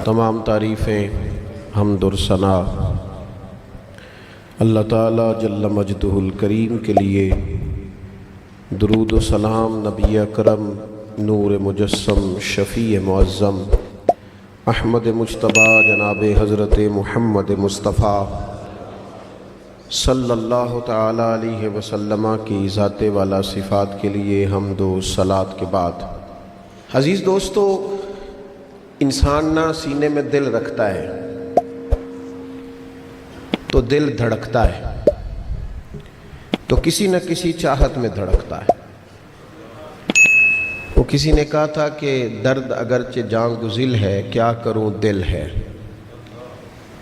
تمام تعریفیں حمد اور ثنا اللہ تعالیٰ جل مجدہ الکریم کے لیے، درود و سلام نبی اکرم نور مجسم شفیع معظم احمد مجتبیٰ جناب حضرت محمد مصطفیٰ صلی اللہ تعالیٰ علیہ وسلم کی ذات والا صفات کے لیے حمد و صلات کے بعد، عزیز دوستو، انسان نہ سینے میں دل رکھتا ہے تو دل دھڑکتا ہے، تو کسی نہ کسی چاہت میں دھڑکتا ہے۔ وہ کسی نے کہا تھا کہ درد اگرچہ جان گزل ہے، کیا کروں دل ہے۔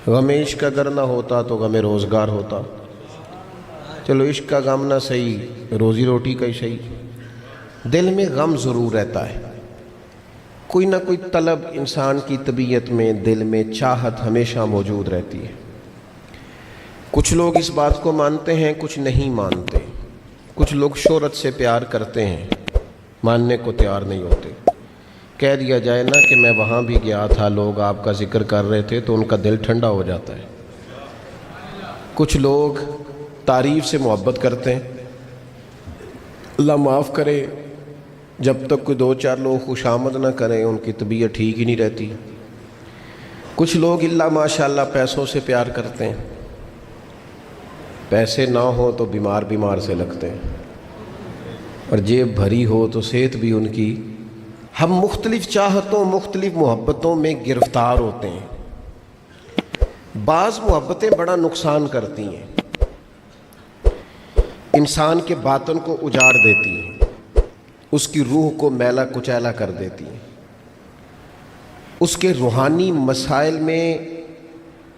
غم عشق اگر نہ ہوتا تو غم روزگار ہوتا۔ چلو عشق کا غم نہ صحیح، روزی روٹی کا ہی صحیح، دل میں غم ضرور رہتا ہے۔ کوئی نہ کوئی طلب انسان کی طبیعت میں، دل میں چاہت ہمیشہ موجود رہتی ہے۔ کچھ لوگ اس بات کو مانتے ہیں، کچھ نہیں مانتے۔ کچھ لوگ شہرت سے پیار کرتے ہیں، ماننے کو تیار نہیں ہوتے۔ کہہ دیا جائے نا کہ میں وہاں بھی گیا تھا، لوگ آپ کا ذکر کر رہے تھے، تو ان کا دل ٹھنڈا ہو جاتا ہے۔ کچھ لوگ تعریف سے محبت کرتے ہیں، اللہ معاف کرے، جب تک کوئی دو چار لوگ خوشامد نہ کریں ان کی طبیعت ٹھیک ہی نہیں رہتی۔ کچھ لوگ اللہ ماشاءاللہ پیسوں سے پیار کرتے ہیں، پیسے نہ ہو تو بیمار سے لگتے ہیں، اور جیب بھری ہو تو صحت بھی ان کی۔ ہم مختلف چاہتوں، مختلف محبتوں میں گرفتار ہوتے ہیں۔ بعض محبتیں بڑا نقصان کرتی ہیں، انسان کے باطن کو اجاڑ دیتی ہیں، اس کی روح کو میلا کچیلا کر دیتی ہیں، اس کے روحانی مسائل میں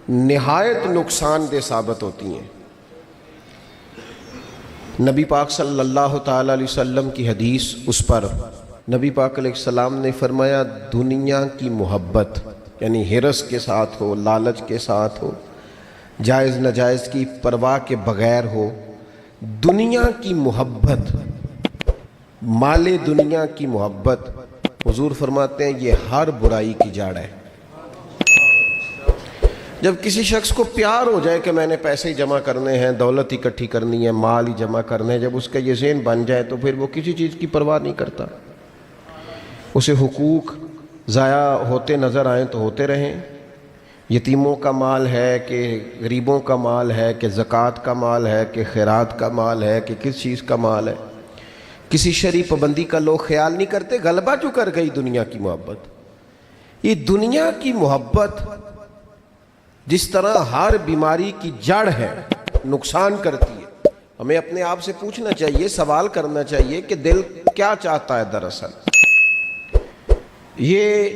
نہایت نقصان دہ ثابت ہوتی ہیں۔ نبی پاک صلی اللہ تعالیٰ علیہ وسلم کی حدیث، اس پر نبی پاک علیہ السلام نے فرمایا، دنیا کی محبت یعنی ہرس کے ساتھ ہو، لالچ کے ساتھ ہو، جائز ناجائز کی پرواہ کے بغیر ہو، دنیا کی محبت، مال دنیا کی محبت، حضور فرماتے ہیں یہ ہر برائی کی جڑ ہے۔ جب کسی شخص کو پیار ہو جائے کہ میں نے پیسے ہی جمع کرنے ہیں، دولت اکٹھی کرنی ہے، مال ہی جمع کرنے ہیں، جب اس کا یہ ذہن بن جائے تو پھر وہ کسی چیز کی پرواہ نہیں کرتا۔ اسے حقوق ضائع ہوتے نظر آئیں تو ہوتے رہیں، یتیموں کا مال ہے کہ غریبوں کا مال ہے کہ زکوٰۃ کا مال ہے کہ خیرات کا مال ہے کہ کس چیز کا مال ہے، کسی شرعی پابندی کا لوگ خیال نہیں کرتے۔ غلبہ جو کر گئی دنیا کی محبت، یہ دنیا کی محبت جس طرح ہر بیماری کی جڑ ہے، نقصان کرتی ہے۔ ہمیں اپنے آپ سے پوچھنا چاہیے، سوال کرنا چاہیے کہ دل کیا چاہتا ہے دراصل۔ یہ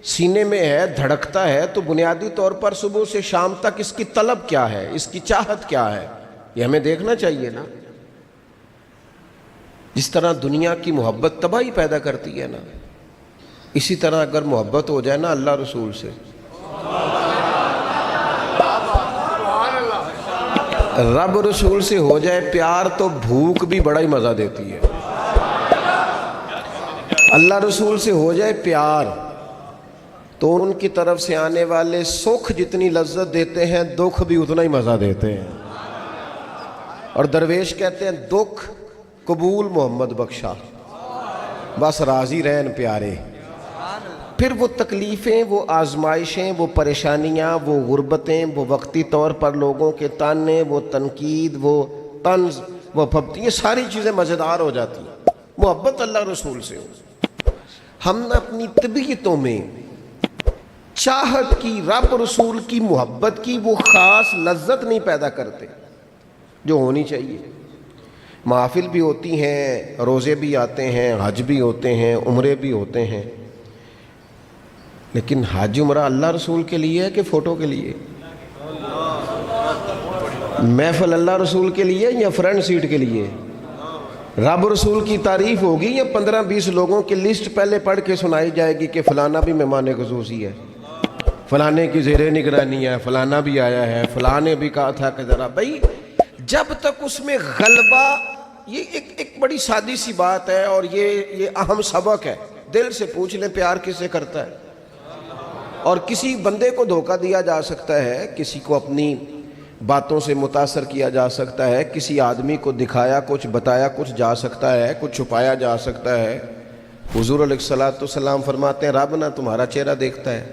سینے میں ہے، دھڑکتا ہے، تو بنیادی طور پر صبح سے شام تک اس کی طلب کیا ہے، اس کی چاہت کیا ہے، یہ ہمیں دیکھنا چاہیے نا۔ جس طرح دنیا کی محبت تباہی پیدا کرتی ہے نا، اسی طرح اگر محبت ہو جائے نا اللہ رسول سے، رب رسول سے ہو جائے پیار، تو بھوک بھی بڑا ہی مزہ دیتی ہے۔ اللہ رسول سے ہو جائے پیار تو ان کی طرف سے آنے والے سکھ جتنی لذت دیتے ہیں، دکھ بھی اتنا ہی مزہ دیتے ہیں۔ اور درویش کہتے ہیں، دکھ قبول محمد بخشا، بس راضی رہن پیارے۔ پھر وہ تکلیفیں، وہ آزمائشیں، وہ پریشانیاں، وہ غربتیں، وہ وقتی طور پر لوگوں کے تانے، وہ تنقید، وہ طنز، وہ پھبتی، یہ ساری چیزیں مزیدار ہو جاتی ہیں محبت اللہ رسول سے ہو۔ ہم نے اپنی طبیعتوں میں چاہت کی، رب رسول کی محبت کی وہ خاص لذت نہیں پیدا کرتے جو ہونی چاہیے۔ محافل بھی ہوتی ہیں، روزے بھی آتے ہیں، حج بھی ہوتے ہیں، عمرے بھی ہوتے ہیں، لیکن حج عمرہ اللہ رسول کے لیے ہے کہ فوٹو کے لیے؟ محفل اللہ رسول کے لیے یا فرنٹ سیٹ کے لیے؟ رب رسول کی تعریف ہوگی یا 15-20 لوگوں کی لسٹ پہلے پڑھ کے سنائی جائے گی کہ فلانا بھی مہمان خصوصی ہے، فلانے کی زیر نگرانی ہے، فلانا بھی آیا ہے، فلانے بھی کہا تھا کہ ذرا بھائی، جب تک اس میں غلبہ، یہ ایک بڑی سادی سی بات ہے اور یہ اہم سبق ہے۔ دل سے پوچھ لیں پیار کس سے کرتا ہے؟ اور کسی بندے کو دھوکہ دیا جا سکتا ہے، کسی کو اپنی باتوں سے متاثر کیا جا سکتا ہے، کسی آدمی کو دکھایا کچھ، بتایا کچھ جا سکتا ہے، کچھ چھپایا جا سکتا ہے۔ حضور علیہ الصلوۃ والسلام فرماتے ہیں رب نہ تمہارا چہرہ دیکھتا ہے،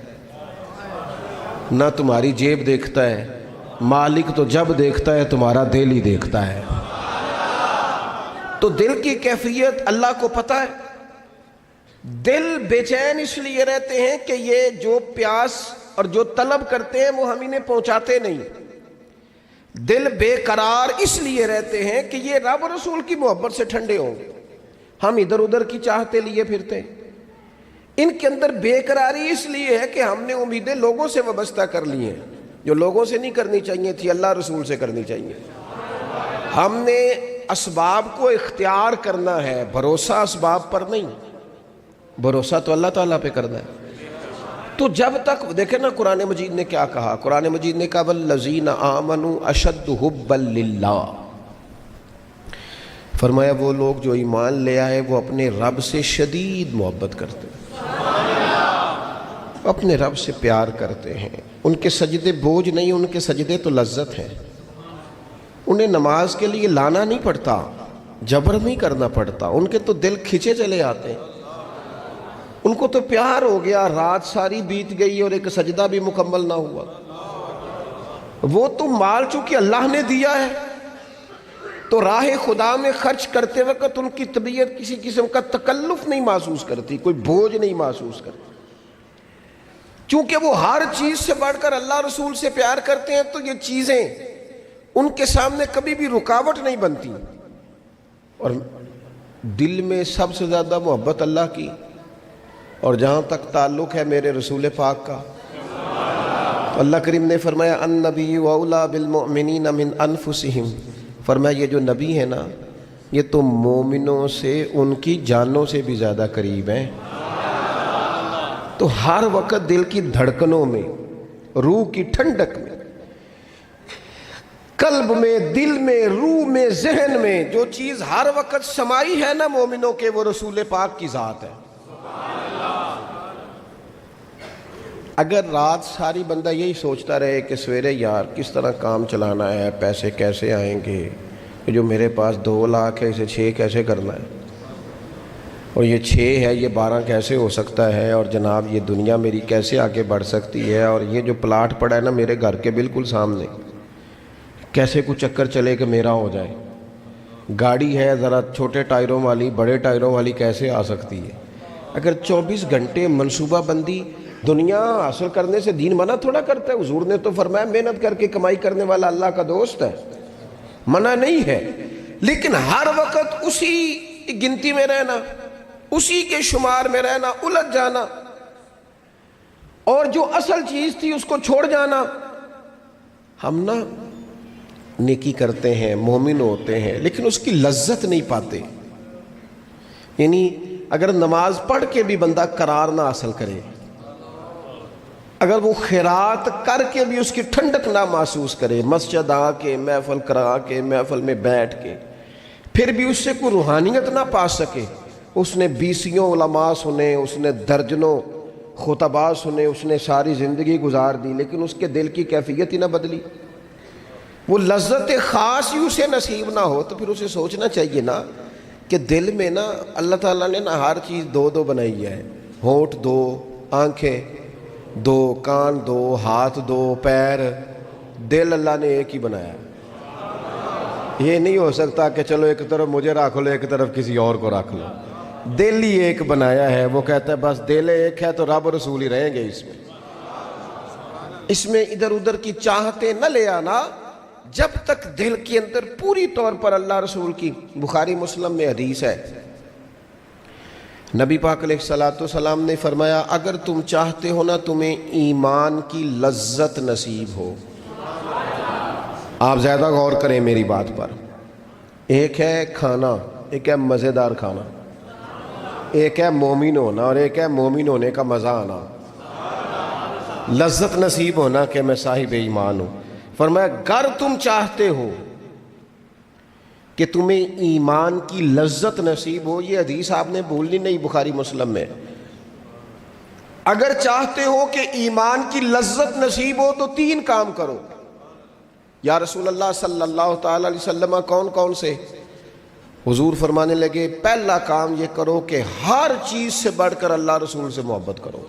نہ تمہاری جیب دیکھتا ہے، مالک تو جب دیکھتا ہے تمہارا دل ہی دیکھتا ہے۔ تو دل کی کیفیت اللہ کو پتہ ہے۔ دل بے چین اس لیے رہتے ہیں کہ یہ جو پیاس اور جو طلب کرتے ہیں وہ ہم انہیں پہنچاتے نہیں۔ دل بے قرار اس لیے رہتے ہیں کہ یہ رب اور رسول کی محبت سے ٹھنڈے ہوں گے، ہم ادھر ادھر کی چاہتے لیے پھرتے ہیں۔ ان کے اندر بے قراری اس لیے ہے کہ ہم نے امیدیں لوگوں سے وابستہ کر لی ہیں، جو لوگوں سے نہیں کرنی چاہیے تھی، اللہ رسول سے کرنی چاہیے۔ ہم نے اسباب کو اختیار کرنا ہے، بھروسہ اسباب پر نہیں، بھروسہ تو اللہ تعالیٰ پہ کرنا ہے۔ تو جب تک دیکھیں نا قرآن مجید نے کیا کہا، قرآن مجید نے کہا والذین آمنوا اشد حبا للہ، فرمایا وہ لوگ جو ایمان لے آئے وہ اپنے رب سے شدید محبت کرتے ہیں، اپنے رب سے پیار کرتے ہیں۔ ان کے سجدے بوجھ نہیں، ان کے سجدے تو لذت ہیں۔ انہیں نماز کے لیے لانا نہیں پڑتا، جبر نہیں کرنا پڑتا، ان کے تو دل کھچے چلے آتے ہیں۔ ان کو تو پیار ہو گیا، رات ساری بیت گئی اور ایک سجدہ بھی مکمل نہ ہوا۔ وہ تو مال چونکہ اللہ نے دیا ہے تو راہ خدا میں خرچ کرتے وقت ان کی طبیعت کسی قسم کا تکلف نہیں محسوس کرتی، کوئی بوجھ نہیں محسوس کرتی، چونکہ وہ ہر چیز سے بڑھ کر اللہ رسول سے پیار کرتے ہیں۔ تو یہ چیزیں ان کے سامنے کبھی بھی رکاوٹ نہیں بنتی۔ اور دل میں سب سے زیادہ محبت اللہ کی، اور جہاں تک تعلق ہے میرے رسول پاک کا، تو اللہ کریم نے فرمایا النبی اولیٰ بالمؤمنین من انفسہم، فرمایا یہ جو نبی ہے نا یہ تو مومنوں سے ان کی جانوں سے بھی زیادہ قریب ہیں۔ تو ہر وقت دل کی دھڑکنوں میں، روح کی ٹھنڈک میں، قلب میں، دل میں، روح میں، ذہن میں جو چیز ہر وقت سمائی ہے نا مومنوں کے، وہ رسول پاک کی ذات ہے۔ اگر رات ساری بندہ یہی سوچتا رہے کہ سویرے یار کس طرح کام چلانا ہے، پیسے کیسے آئیں گے، کہ جو میرے پاس 2 لاکھ ہے اسے 6 کیسے کرنا ہے، اور یہ 6 ہے یہ 12 کیسے ہو سکتا ہے، اور جناب یہ دنیا میری کیسے آگے بڑھ سکتی ہے، اور یہ جو پلاٹ پڑا ہے نا میرے گھر کے بالکل سامنے کیسے کچھ چکر چلے کہ میرا ہو جائے، گاڑی ہے ذرا چھوٹے ٹائروں والی بڑے ٹائروں والی کیسے آ سکتی ہے۔ اگر 24 گھنٹے منصوبہ بندی دنیا حاصل کرنے سے دین منع تھوڑا کرتا ہے۔ حضور نے تو فرمایا محنت کر کے کمائی کرنے والا اللہ کا دوست ہے، منع نہیں ہے، لیکن ہر وقت اسی گنتی میں رہنا، اسی کے شمار میں رہنا، الجھ جانا، اور جو اصل چیز تھی اس کو چھوڑ جانا۔ ہم نا نیکی کرتے ہیں، مومن ہوتے ہیں، لیکن اس کی لذت نہیں پاتے۔ یعنی اگر نماز پڑھ کے بھی بندہ قرار نہ حاصل کرے، اگر وہ خیرات کر کے بھی اس کی ٹھنڈک نہ محسوس کرے، مسجد آ کے، محفل کرا کے، محفل میں بیٹھ کے، پھر بھی اس سے کوئی روحانیت نہ پا سکے، اس نے 20 علماء سنے، اس نے درجنوں خطباء سنے، اس نے ساری زندگی گزار دی، لیکن اس کے دل کی کیفیت ہی نہ بدلی، وہ لذت خاص ہی اسے نصیب نہ ہو، تو پھر اسے سوچنا چاہیے نا کہ دل میں نا اللہ تعالیٰ نے نا ہر چیز 2 بنائی ہے، ہونٹ 2، آنکھیں 2، کان 2، ہاتھ 2، پیر، دل اللہ نے ایک ہی بنایا۔ یہ نہیں ہو سکتا کہ چلو ایک طرف مجھے رکھ لو ایک طرف کسی اور کو رکھ لو، دل ہی ایک بنایا ہے۔ وہ کہتا ہے بس دل ایک ہے تو رب رسول ہی رہیں گے اس میں ادھر ادھر کی چاہتے نہ لے آنا، جب تک دل کے اندر پوری طور پر اللہ رسول کی۔ بخاری مسلم میں حدیث ہے، نبی پاک علیہ الصلوۃ والسلام نے فرمایا اگر تم چاہتے ہو نا تمہیں ایمان کی لذت نصیب ہو، آپ زیادہ غور کریں میری بات پر، ایک ہے کھانا، ایک ہے مزیدار کھانا، ایک ہے مومن ہونا اور ایک ہے مومن ہونے کا مزہ آنا، لذت نصیب ہونا کہ میں صاحب ایمان ہوں۔ فرمایا اگر تم چاہتے ہو کہ تمہیں ایمان کی لذت نصیب ہو، یہ حدیث آپ نے بھولنی نہیں، بخاری مسلم میں، اگر چاہتے ہو کہ ایمان کی لذت نصیب ہو تو 3 کام کرو۔ یا رسول اللہ صلی اللہ تعالی علیہ وسلم کون کون سے؟ حضور فرمانے لگے پہلا کام یہ کرو کہ ہر چیز سے بڑھ کر اللہ رسول سے محبت کرو۔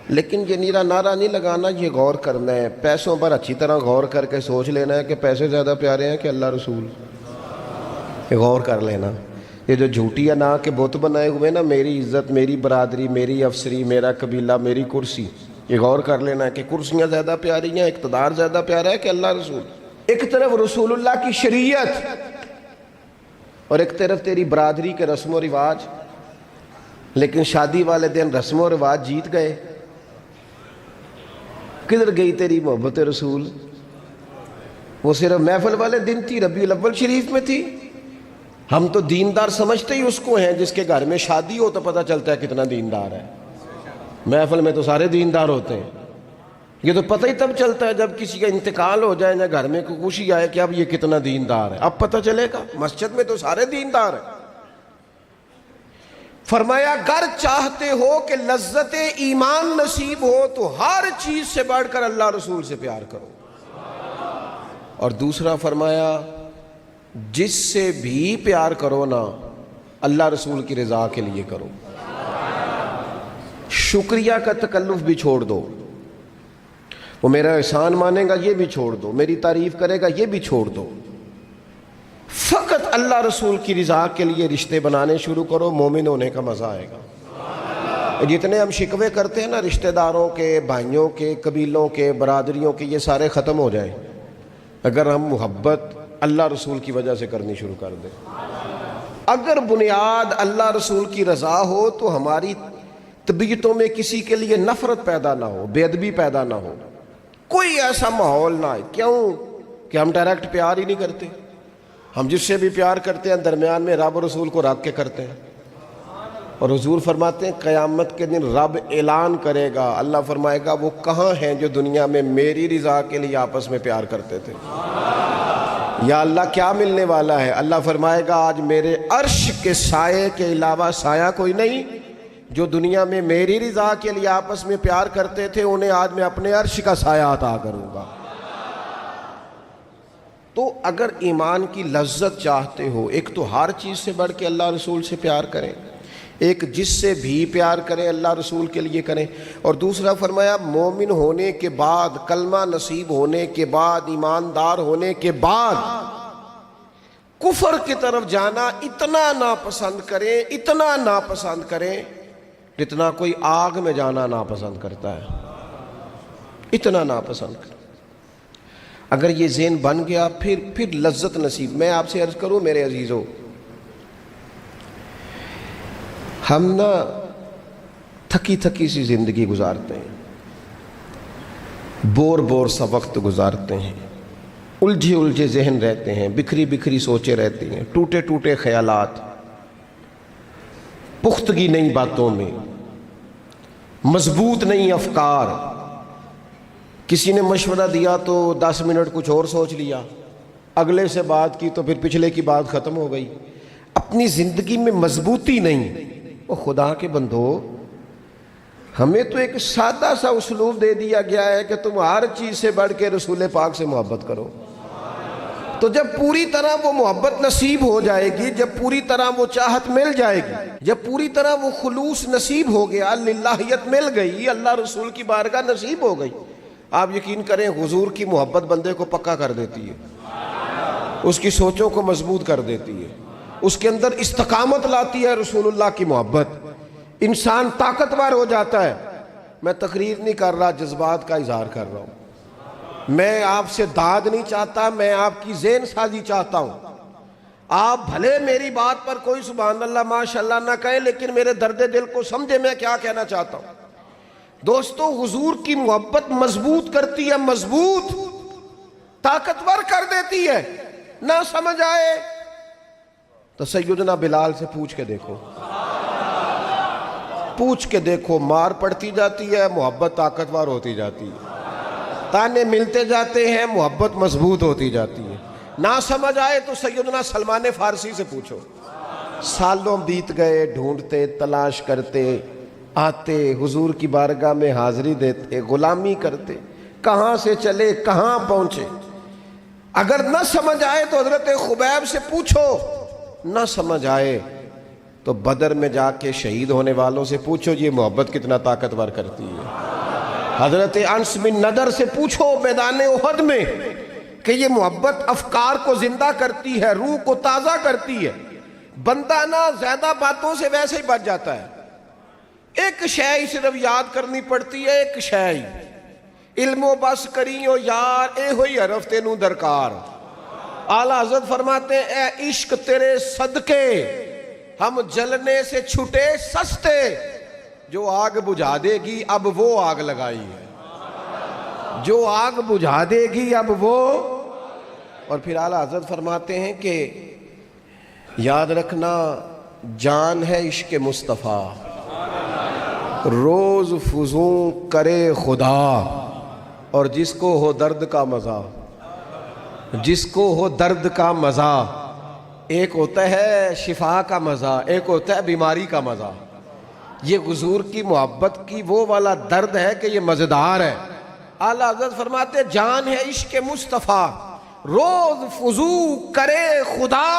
لیکن یہ نیرا نعرہ نہیں لگانا، یہ غور کرنا ہے، پیسوں پر اچھی طرح غور کر کے سوچ لینا ہے کہ پیسے زیادہ پیارے ہیں کہ اللہ رسول، یہ غور کر لینا۔ یہ جو جھوٹی انا کے بت بنائے ہوئے نا، میری عزت، میری برادری، میری افسری، میرا قبیلہ، میری کرسی، یہ غور کر لینا ہے کہ کرسیاں زیادہ پیاری ہیں، اقتدار زیادہ پیارا ہے کہ اللہ رسول۔ ایک طرف رسول اللہ کی شریعت اور ایک طرف تیری برادری کے رسم و رواج، لیکن شادی والے دن رسم و رواج جیت گئے۔ کدھر گئی تیری محبت رسول؟ وہ صرف محفل والے دن تھی، ربیع الاول شریف میں تھی۔ ہم تو دیندار سمجھتے ہی اس کو ہیں جس کے گھر میں شادی ہو تو پتہ چلتا ہے کتنا دیندار ہے۔ محفل میں تو سارے دیندار ہوتے ہیں، یہ تو پتہ ہی تب چلتا ہے جب کسی کا انتقال ہو جائے یا گھر میں کوئی خوشی آئے کہ اب یہ کتنا دیندار ہے، اب پتہ چلے گا۔ مسجد میں تو سارے دیندار ہیں۔ فرمایا اگر چاہتے ہو کہ لذت ایمان نصیب ہو تو ہر چیز سے بڑھ کر اللہ رسول سے پیار کرو۔ اور دوسرا فرمایا جس سے بھی پیار کرو نا، اللہ رسول کی رضا کے لیے کرو۔ شکریہ کا تکلف بھی چھوڑ دو، وہ میرا احسان مانے گا یہ بھی چھوڑ دو، میری تعریف کرے گا یہ بھی چھوڑ دو، فقط اللہ رسول کی رضا کے لیے رشتے بنانے شروع کرو، مومن ہونے کا مزہ آئے گا۔ جتنے ہم شکوے کرتے ہیں نا رشتہ داروں کے، بھائیوں کے، قبیلوں کے، برادریوں کے، یہ سارے ختم ہو جائیں اگر ہم محبت اللہ رسول کی وجہ سے کرنی شروع کر دیں۔ اگر بنیاد اللہ رسول کی رضا ہو تو ہماری طبیعتوں میں کسی کے لیے نفرت پیدا نہ ہو، بے ادبی پیدا نہ ہو، کوئی ایسا ماحول نہ ہے۔ کیوں کہ ہم ڈائریکٹ پیار ہی نہیں کرتے، ہم جس سے بھی پیار کرتے ہیں درمیان میں رب رسول کو رکھ کے کرتے ہیں۔ اور حضور فرماتے ہیں قیامت کے دن رب اعلان کرے گا، اللہ فرمائے گا وہ کہاں ہیں جو دنیا میں میری رضا کے لیے آپس میں پیار کرتے تھے؟ یا اللہ کیا ملنے والا ہے؟ اللہ فرمائے گا آج میرے عرش کے سائے کے علاوہ سایہ کوئی نہیں، جو دنیا میں میری رضا کے لیے آپس میں پیار کرتے تھے انہیں آج میں اپنے عرش کا سایہ عطا کروں گا۔ تو اگر ایمان کی لذت چاہتے ہو، ایک تو ہر چیز سے بڑھ کے اللہ رسول سے پیار کریں، ایک جس سے بھی پیار کریں اللہ رسول کے لیے کریں، اور دوسرا فرمایا مومن ہونے کے بعد، کلمہ نصیب ہونے کے بعد، ایماندار ہونے کے بعد کفر کی طرف جانا اتنا ناپسند کریں، اتنا ناپسند کریں جتنا کوئی آگ میں جانا ناپسند کرتا ہے، اتنا ناپسند کریں۔ اگر یہ ذہن بن گیا پھر لذت نصیب۔ میں آپ سے عرض کروں میرے عزیزو، ہم نا تھکی تھکی سی زندگی گزارتے ہیں، بور سا وقت گزارتے ہیں، الجھے ذہن رہتے ہیں، بکھری سوچیں رہتی ہیں، ٹوٹے خیالات، پختگی نہیں باتوں میں، مضبوط نہیں افکار۔ کسی نے مشورہ دیا تو 10 منٹ کچھ اور سوچ لیا، اگلے سے بات کی تو پھر پچھلے کی بات ختم ہو گئی، اپنی زندگی میں مضبوطی نہیں۔ وہ خدا کے بندو، ہمیں تو ایک سادہ سا اسلوب دے دیا گیا ہے کہ تم ہر چیز سے بڑھ کے رسول پاک سے محبت کرو۔ تو جب پوری طرح وہ محبت نصیب ہو جائے گی، جب پوری طرح وہ چاہت مل جائے گی، جب پوری طرح وہ خلوص نصیب ہو گیا، للہیت مل گئی، اللہ رسول کی بارگاہ نصیب ہو گئی، آپ یقین کریں حضور کی محبت بندے کو پکا کر دیتی ہے، اس کی سوچوں کو مضبوط کر دیتی ہے، اس کے اندر استقامت لاتی ہے رسول اللہ کی محبت، انسان طاقتور ہو جاتا ہے۔ میں تقریر نہیں کر رہا، جذبات کا اظہار کر رہا ہوں۔ میں آپ سے داد نہیں چاہتا، میں آپ کی ذہن سازی چاہتا ہوں۔ آپ بھلے میری بات پر کوئی سبحان اللہ ماشاءاللہ نہ کہیں، لیکن میرے درد دل کو سمجھے میں کیا کہنا چاہتا ہوں۔ دوستو، حضور کی محبت مضبوط کرتی ہے، مضبوط طاقتور کر دیتی ہے۔ نہ سمجھ آئے تو سیدنا بلال سے پوچھ کے دیکھو، مار پڑتی جاتی ہے، محبت طاقتور ہوتی جاتی ہے، تانے ملتے جاتے ہیں، محبت مضبوط ہوتی جاتی ہے۔ نہ سمجھ آئے تو سیدنا سلمان فارسی سے پوچھو، سالوں بیت گئے ڈھونڈتے تلاش کرتے، آتے حضور کی بارگاہ میں حاضری دیتے، غلامی کرتے، کہاں سے چلے کہاں پہنچے۔ اگر نہ سمجھ آئے تو حضرت خبیب سے پوچھو، نہ سمجھ آئے تو بدر میں جا کے شہید ہونے والوں سے پوچھو یہ محبت کتنا طاقتور کرتی ہے۔ حضرت انس بن نضر سے پوچھو میدان احد میں کہ یہ محبت افکار کو زندہ کرتی ہے، روح کو تازہ کرتی ہے۔ بندہ نہ زیادہ باتوں سے ویسے ہی بچ جاتا ہے، ایک شے صرف یاد کرنی پڑتی ہے، ایک شے علم و بس کریو یار اے ہوئی حرف تینوں درکار۔ اعلیٰ حضرت فرماتے ہیں اے عشق تیرے صدقے ہم جلنے سے چھٹے سستے، جو آگ بجھا دے گی اب وہ آگ لگائی ہے، جو آگ بجھا دے گی اب وہ۔ اور پھر اعلیٰ حضرت فرماتے ہیں کہ یاد رکھنا جان ہے عشق مصطفیٰ، روز فزوں کرے خدا، اور جس کو ہو درد کا مزہ، جس کو ہو درد کا مزہ، ایک ہوتا ہے شفا کا مزہ، ایک ہوتا ہے بیماری کا مزہ۔ یہ حضور کی محبت کی وہ والا درد ہے کہ یہ مزیدار ہے۔ اعلیٰ حضرت فرماتے جان ہے عشق مصطفیٰ، روز فزوں کرے خدا،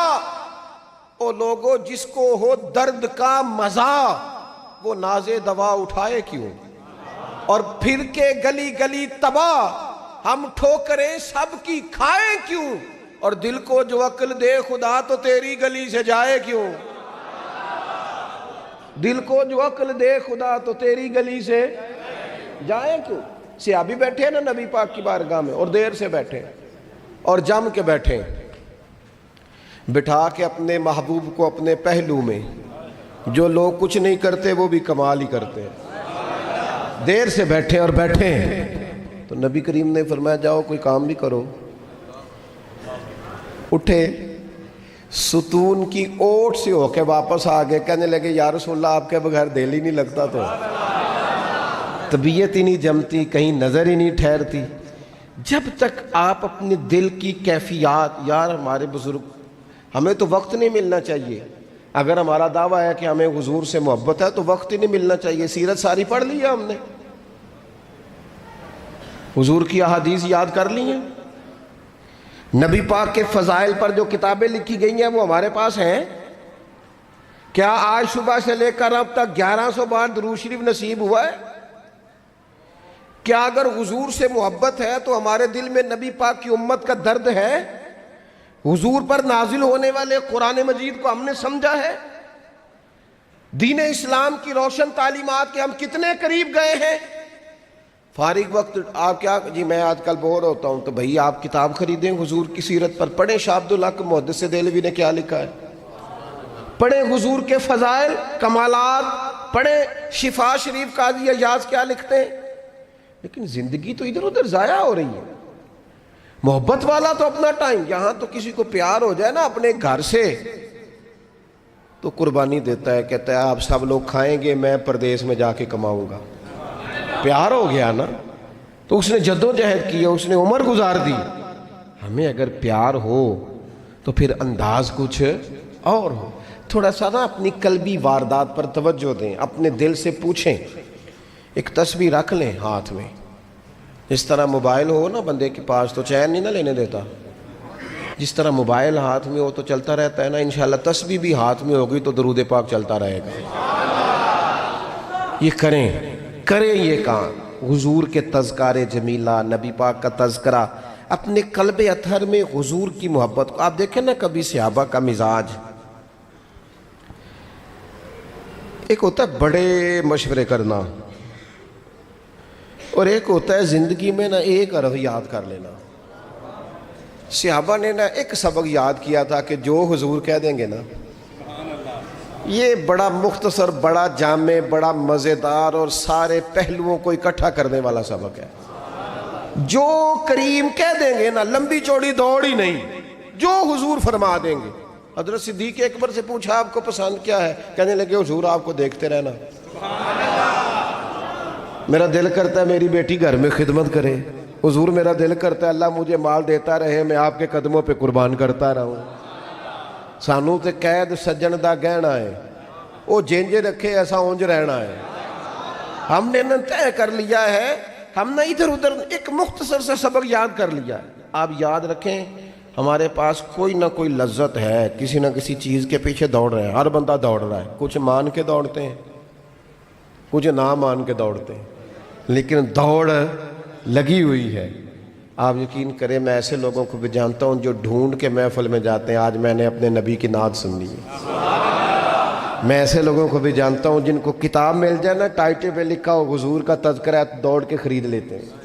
او لوگو جس کو ہو درد کا مزہ، وہ ناز دوا اٹھائے کیوں، اور پھر کے گلی گلی تباہ ہم ٹھوکریں سب کی کھائیں کیوں، اور دل کو جو عقل دے خدا تو تیری گلی سے جائے کیوں، دل کو جو عقل دے خدا تو تیری گلی سے جائے کیوں۔ صحابی بیٹھے ہیں نا نبی پاک کی بارگاہ میں، اور دیر سے بیٹھے اور جم کے بیٹھے، بٹھا کے اپنے محبوب کو اپنے پہلو میں، جو لوگ کچھ نہیں کرتے وہ بھی کمال ہی کرتے ہیں، دیر سے بیٹھے اور بیٹھے ہیں تو نبی کریم نے فرمایا جاؤ کوئی کام بھی کرو۔ اٹھے، ستون کی اوٹ سے ہو کے واپس آگے، کہنے لگے یا رسول اللہ آپ کے بغیر دل ہی نہیں لگتا، تو طبیعت ہی نہیں جمتی، کہیں نظر ہی نہیں ٹھہرتی۔ جب تک آپ اپنے دل کی کیفیات، یار ہمارے بزرگ، ہمیں تو وقت نہیں ملنا چاہیے، اگر ہمارا دعویٰ ہے کہ ہمیں حضور سے محبت ہے تو وقت ہی نہیں ملنا چاہیے۔ سیرت ساری پڑھ لی ہے ہم نے، حضور کی احادیث یاد کر لی ہیں، نبی پاک کے فضائل پر جو کتابیں لکھی گئی ہیں وہ ہمارے پاس ہیں۔ کیا آج صبح سے لے کر اب تک 1100 بار درود شریف نصیب ہوا ہے؟ کیا اگر حضور سے محبت ہے تو ہمارے دل میں نبی پاک کی امت کا درد ہے؟ حضور پر نازل ہونے والے قرآن مجید کو ہم نے سمجھا ہے؟ دین اسلام کی روشن تعلیمات کے ہم کتنے قریب گئے ہیں؟ فارغ وقت آپ کیا جی میں آج کل بور ہوتا ہوں تو بھئی آپ کتاب خریدیں حضور کی سیرت پر، پڑھیں شاہ عبدالحق محدث دہلوی نے کیا لکھا ہے، پڑھیں حضور کے فضائل کمالات، پڑھیں شفا شریف قاضی ایاز کیا لکھتے ہیں۔ لیکن زندگی تو ادھر ادھر ضائع ہو رہی ہے۔ محبت والا تو اپنا ٹائم، یہاں تو کسی کو پیار ہو جائے نا اپنے گھر سے تو قربانی دیتا ہے، کہتا ہے آپ سب لوگ کھائیں گے میں پردیس میں جا کے کماؤں گا۔ پیار ہو گیا نا تو اس نے جدوجہد کی، اس نے عمر گزار دی۔ ہمیں اگر پیار ہو تو پھر انداز کچھ اور ہو۔ تھوڑا سا نا اپنی قلبی واردات پر توجہ دیں، اپنے دل سے پوچھیں، ایک تسبیح رکھ لیں ہاتھ میں، جس طرح موبائل ہو نا بندے کے پاس تو چین نہیں نہ لینے دیتا، جس طرح موبائل ہاتھ میں ہو تو چلتا رہتا ہے نا، انشاءاللہ تسبیح بھی ہاتھ میں ہوگی تو درود پاک چلتا رہے گا۔ یہ کریں یہ کام، حضور کے تذکار جمیلہ، نبی پاک کا تذکرہ، اپنے قلب اطہر میں حضور کی محبت کو۔ آپ دیکھیں نا کبھی صحابہ کا مزاج، ایک ہوتا ہے بڑے مشورے کرنا اور ایک ہوتا ہے زندگی میں نا ایک حرف یاد کر لینا۔ صحابہ نے نا ایک سبق یاد کیا تھا کہ جو حضور کہہ دیں گے نا، یہ بڑا مختصر، بڑا جامع، بڑا مزیدار اور سارے پہلوؤں کو اکٹھا کرنے والا سبق ہے۔ جو کریم کہہ دیں گے نا، لمبی چوڑی دوڑ ہی نہیں، جو حضور فرما دیں گے۔ حضرت صدیق اکبر سے پوچھا آپ کو پسند کیا ہے؟ کہنے لگے حضور آپ کو دیکھتے رہنا، میرا دل کرتا ہے میری بیٹی گھر میں خدمت کرے، حضور میرا دل کرتا ہے اللہ مجھے مال دیتا رہے، میں آپ کے قدموں پہ قربان کرتا رہوں۔ سانو تے قید سجن دا گہنا ہے، وہ جنج رکھے ایسا اونج رہنا ہے۔ ہم نے نہ طے کر لیا ہے، ہم نے ادھر ادھر ایک مختصر سا سبق یاد کر لیا ہے۔ آپ یاد رکھیں، ہمارے پاس کوئی نہ کوئی لذت ہے، کسی نہ کسی چیز کے پیچھے دوڑ رہے ہیں، ہر بندہ دوڑ رہا ہے، کچھ مان کے دوڑتے ہیں، کچھ نہ مان کے دوڑتے ہیں، لیکن دوڑ لگی ہوئی ہے۔ آپ یقین کریں، میں ایسے لوگوں کو بھی جانتا ہوں جو ڈھونڈ کے محفل میں جاتے ہیں، آج میں نے اپنے نبی کی نعت سننی ہے۔ میں ایسے لوگوں کو بھی جانتا ہوں جن کو کتاب مل جائے نا، ٹائٹل پہ لکھا ہو حضور کا تذکرہ ہے، دوڑ کے خرید لیتے ہیں۔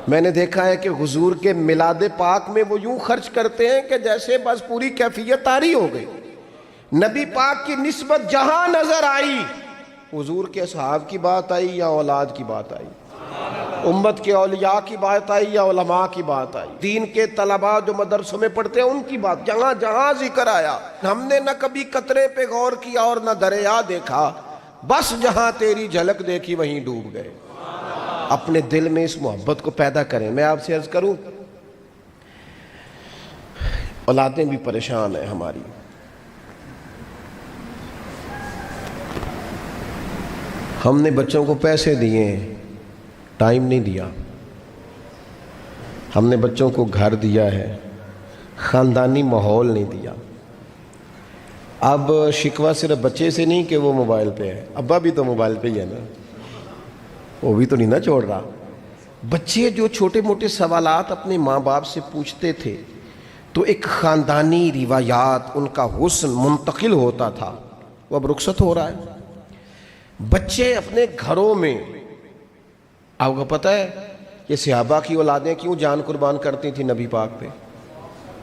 میں نے دیکھا ہے کہ حضور کے میلاد پاک میں وہ یوں خرچ کرتے ہیں کہ جیسے بس پوری کیفیت طاری ہو گئی۔ نبی پاک کی نسبت جہاں نظر آئی، حضور کے اصحاب کی بات آئی یا اولاد کی بات آئی، امت کے اولیاء کی بات آئی یا علماء کی بات آئی، دین کے طلباء جو مدرسوں میں پڑھتے ہیں ان کی بات، جہاں جہاں ذکر آیا، ہم نے نہ کبھی قطرے پہ غور کیا اور نہ دریا دیکھا، بس جہاں تیری جھلک دیکھی وہیں ڈوب گئے۔ اپنے دل میں اس محبت کو پیدا کریں۔ میں آپ سے عرض کروں، اولادیں بھی پریشان ہیں ہماری، ہم نے بچوں کو پیسے دیے، ٹائم نہیں دیا، ہم نے بچوں کو گھر دیا ہے، خاندانی ماحول نہیں دیا۔ اب شکوہ صرف بچے سے نہیں کہ وہ موبائل پہ ہے، ابا بھی تو موبائل پہ ہی ہے نا، وہ بھی تو نہیں نا چھوڑ رہا۔ بچے جو چھوٹے موٹے سوالات اپنے ماں باپ سے پوچھتے تھے تو ایک خاندانی روایات، ان کا حسن منتقل ہوتا تھا، وہ اب رخصت ہو رہا ہے۔ بچے اپنے گھروں میں، آپ کو پتہ ہے یہ صحابہ کی اولادیں کیوں جان قربان کرتی تھی نبی پاک پہ؟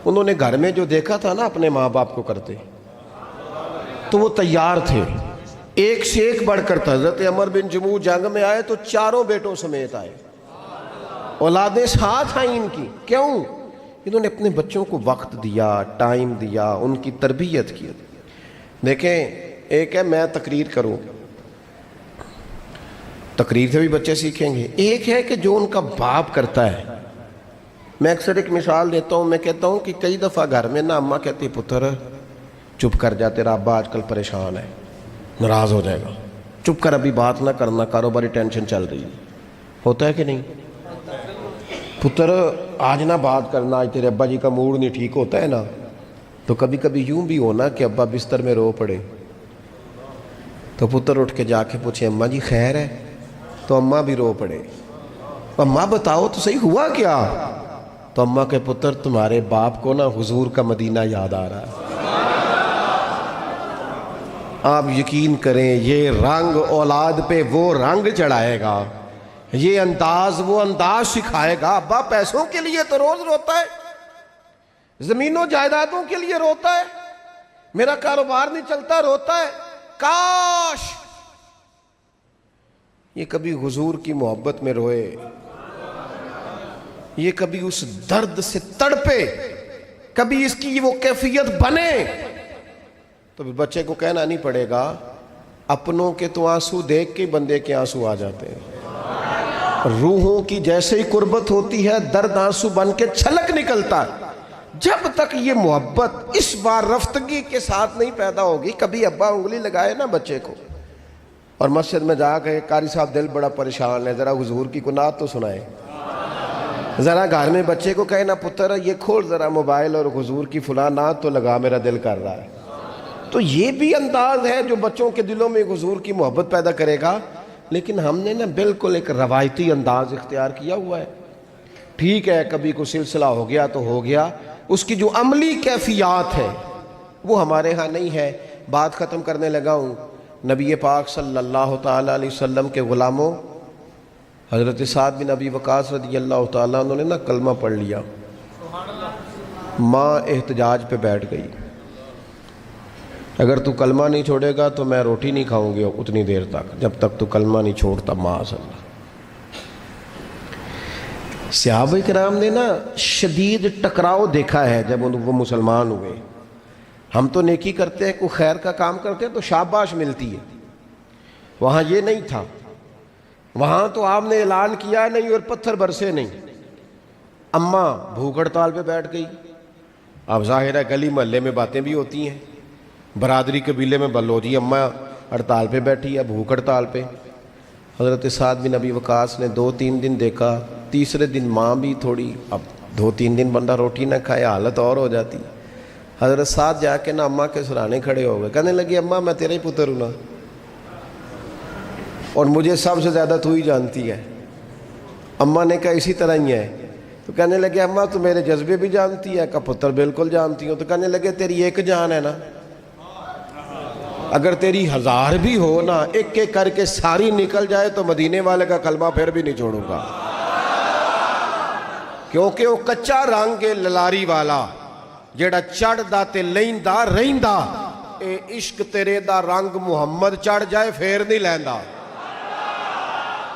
انہوں نے گھر میں جو دیکھا تھا نا اپنے ماں باپ کو کرتے، تو وہ تیار تھے، ایک سے ایک بڑھ کر تھا۔ حضرت عمر بن جموح جنگ میں آئے تو چاروں بیٹوں سمیت آئے، اولادیں ساتھ آئیں ان کی، کیوں؟ انہوں نے اپنے بچوں کو وقت دیا، ٹائم دیا، ان کی تربیت کی۔ دیکھیں، ایک ہے میں تقریر کروں، تقریر سے بھی بچے سیکھیں گے، ایک ہے کہ جو ان کا باپ کرتا ہے۔ میں اکثر ایک مثال دیتا ہوں، میں کہتا ہوں کہ کئی دفعہ گھر میں نا اماں کہتی پتر چپ کر جا، تیرا ابا آج کل پریشان ہے، ناراض ہو جائے گا، چپ کر، ابھی بات نہ کرنا، کاروباری ٹینشن چل رہی ہے۔ ہوتا ہے کہ نہیں؟ پتر آج نہ بات کرنا، آج تیرے ابا جی کا موڈ نہیں ٹھیک، ہوتا ہے نا؟ تو کبھی کبھی یوں بھی ہونا کہ ابا بستر میں رو پڑے تو پتر اٹھ کے جا کے پوچھے اماں جی خیر ہے؟ تو اماں بھی رو پڑے، اماں بتاؤ تو صحیح ہوا کیا؟ تو اماں کے پتر تمہارے باپ کو نا حضور کا مدینہ یاد آ رہا ہے۔ آپ یقین کریں، یہ رنگ اولاد پہ وہ رنگ چڑھائے گا، یہ انداز وہ انداز سکھائے گا۔ ابا پیسوں کے لیے تو روز روتا ہے، زمینوں جائیدادوں کے لیے روتا ہے، میرا کاروبار نہیں چلتا روتا ہے۔ کاش یہ کبھی حضور کی محبت میں روئے، یہ کبھی اس درد سے تڑپے، کبھی اس کی وہ کیفیت بنے، تو بچے کو کہنا نہیں پڑے گا اپنوں کے تو آنسو دیکھ کے بندے کے آنسو آ جاتے ہیں۔ روحوں کی جیسے ہی قربت ہوتی ہے، درد آنسو بن کے چھلک نکلتا ہے۔ جب تک یہ محبت اس بار رفتگی کے ساتھ نہیں پیدا ہوگی، کبھی ابا انگلی لگائے نا بچے کو اور مسجد میں جا کے قاری صاحب دل بڑا پریشان ہے، ذرا حضور کی کوئی نعت تو سنائے، ذرا گھر میں بچے کو کہنا پتر یہ کھول ذرا موبائل اور حضور کی فلاں نعت تو لگا، میرا دل کر رہا ہے۔ تو یہ بھی انداز ہے جو بچوں کے دلوں میں حضور کی محبت پیدا کرے گا۔ لیکن ہم نے نا بالکل ایک روایتی انداز اختیار کیا ہوا ہے۔ ٹھیک ہے کبھی کوئی سلسلہ ہو گیا تو ہو گیا، اس کی جو عملی کیفیات ہے وہ ہمارے ہاں نہیں ہے۔ بات ختم کرنے لگا ہوں، نبی پاک صلی اللہ تعالیٰ علیہ وسلم کے غلاموں حضرت سعد بن ابی وقاص رضی اللہ تعالیٰ، انہوں نے نا کلمہ پڑھ لیا، ماں احتجاج پہ بیٹھ گئی، اگر تو کلمہ نہیں چھوڑے گا تو میں روٹی نہیں کھاؤں گی اتنی دیر تک جب تک تو کلمہ نہیں چھوڑتا ماں صلی اللہ۔ صحابہ کرام نے نا شدید ٹکراؤ دیکھا ہے جب وہ مسلمان ہوئے۔ ہم تو نیکی کرتے ہیں، کوئی خیر کا کام کرتے ہیں تو شاباش ملتی ہے، وہاں یہ نہیں تھا، وہاں تو آپ نے اعلان کیا نہیں اور پتھر برسے نہیں۔ اماں بھوک ہڑتال پہ بیٹھ گئی، اب ظاہر ہے گلی محلے میں باتیں بھی ہوتی ہیں، برادری قبیلے میں بلو جی اماں ہڑتال پہ بیٹھی ہے، بھوک ہڑتال پہ۔ حضرت سعد بن ابی وقاص نے 2-3 دن دیکھا، تیسرے دن ماں بھی تھوڑی، اب 2-3 دن بندہ روٹی نہ کھائے حالت اور ہو جاتی۔ حضرت سعد جا کے نا اماں کے سرانے کھڑے ہو گئے، کہنے لگی اماں میں تیرا ہی پتر ہوں نا، اور مجھے سب سے زیادہ تو ہی جانتی ہے۔ اماں نے کہا اسی طرح ہی ہے، تو کہنے لگے اماں تو میرے جذبے بھی جانتی ہے، کہ پتر بالکل جانتی ہوں۔ تو کہنے لگے تیری ایک جان ہے نا، اگر تیری 1000 بھی ہو نا، ایک ایک کر کے ساری نکل جائے تو مدینے والے کا کلمہ پھر بھی نہیں چھوڑوں گا، کیونکہ وہ کچا رنگ ہے للاری والا، جیڑا چڑھ دا تے لیندا رہندا، اے عشق تیرے دا رنگ محمد چڑھ جائے پھر نہیں لیندا۔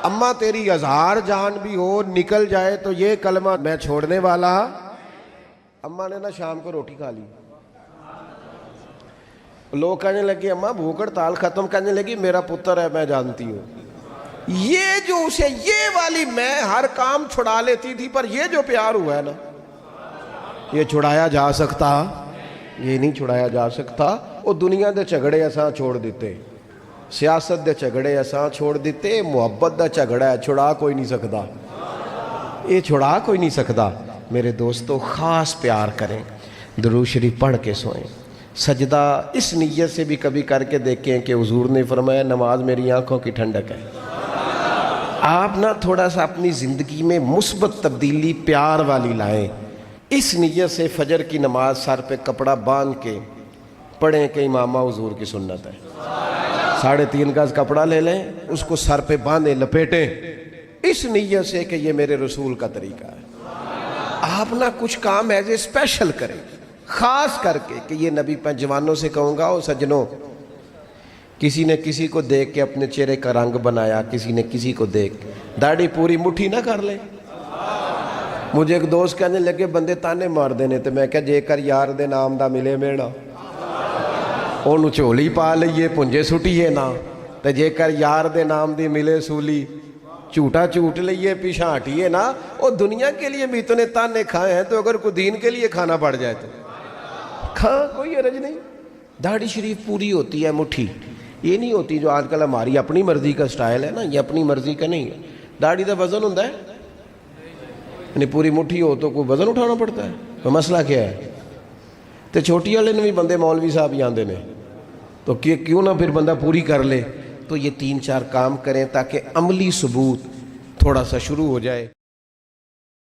اماں تیری 1000 جان بھی ہو نکل جائے تو یہ کلمہ میں چھوڑنے والا۔ اماں نے نا شام کو روٹی کھا لی، لوگ کہنے لگے اماں بھوک ہڑتال ختم، کہنے لگی میرا پتر ہے میں جانتی ہوں، یہ جو اسے یہ والی میں ہر کام چھڑا لیتی تھی، پر یہ جو پیار ہوا ہے نا یہ چھڑایا جا سکتا؟ یہ نہیں چھڑایا جا سکتا۔ وہ دنیا دے جھگڑے اساں چھوڑ دیتے، سیاست دے جھگڑے اساں چھوڑ دیتے، محبت دا جھگڑا ہے چھڑا کوئی نہیں سکتا، یہ چھڑا کوئی نہیں سکتا۔ میرے دوستو خاص پیار کریں، درود شریف پڑھ کے سوئیں، سجدہ اس نیت سے بھی کبھی کر کے دیکھیں کہ حضور نے فرمایا نماز میری آنکھوں کی ٹھنڈک ہے۔ آپ نہ تھوڑا سا اپنی زندگی میں مثبت تبدیلی پیار والی لائیں، اس نیت سے فجر کی نماز سر پہ کپڑا باندھ کے پڑھیں کہ امامہ حضور کی سنت ہے، 3.5 گز کپڑا لے لیں، اس کو سر پہ باندھیں لپیٹیں، اس نیت سے کہ یہ میرے رسول کا طریقہ ہے۔ آپ نہ کچھ کام ایسے اسپیشل کریں، خاص کر کے کہ یہ نبی پہ جوانوں سے کہوں گا، او سجنوں، کسی نے کسی کو دیکھ کے اپنے چہرے کا رنگ بنایا، کسی نے کسی کو دیکھ داڑھی پوری مٹھی نہ کر لے۔ مجھے ایک دوست کہنے لگے بندے تانے مار دینے، تو میں کہا جے کر یار دے نام دا ملے میڑا انہوں چولی پا لئیے پنجے سٹیے نا، تو جے کر یار دے نام دی ملے سولی چوٹا چوٹ لئیے پیچھا ہٹیے نا۔ اور دنیا کے لیے بھی اتنے تانے کھائے ہیں، تو اگر کوئی دین کے لیے کھانا پڑ جائے تو کھاں، کوئی عرض نہیں۔ داڑھی شریف پوری ہوتی ہے مٹھی، یہ نہیں ہوتی جو آج کل ہماری اپنی مرضی کا سٹائل ہے نا، یہ اپنی مرضی کا نہیں ہے۔ داڑھی دا وزن ہوتا ہے، یعنی پوری مٹھی ہو تو کوئی وزن اٹھانا پڑتا ہے، مسئلہ کیا ہے؟ تو چھوٹی والے نے بھی بندے مولوی صاحب ہی آندے نے، تو کیوں نہ پھر بندہ پوری کر لے۔ تو یہ 3-4 کام کریں تاکہ عملی ثبوت تھوڑا سا شروع ہو جائے۔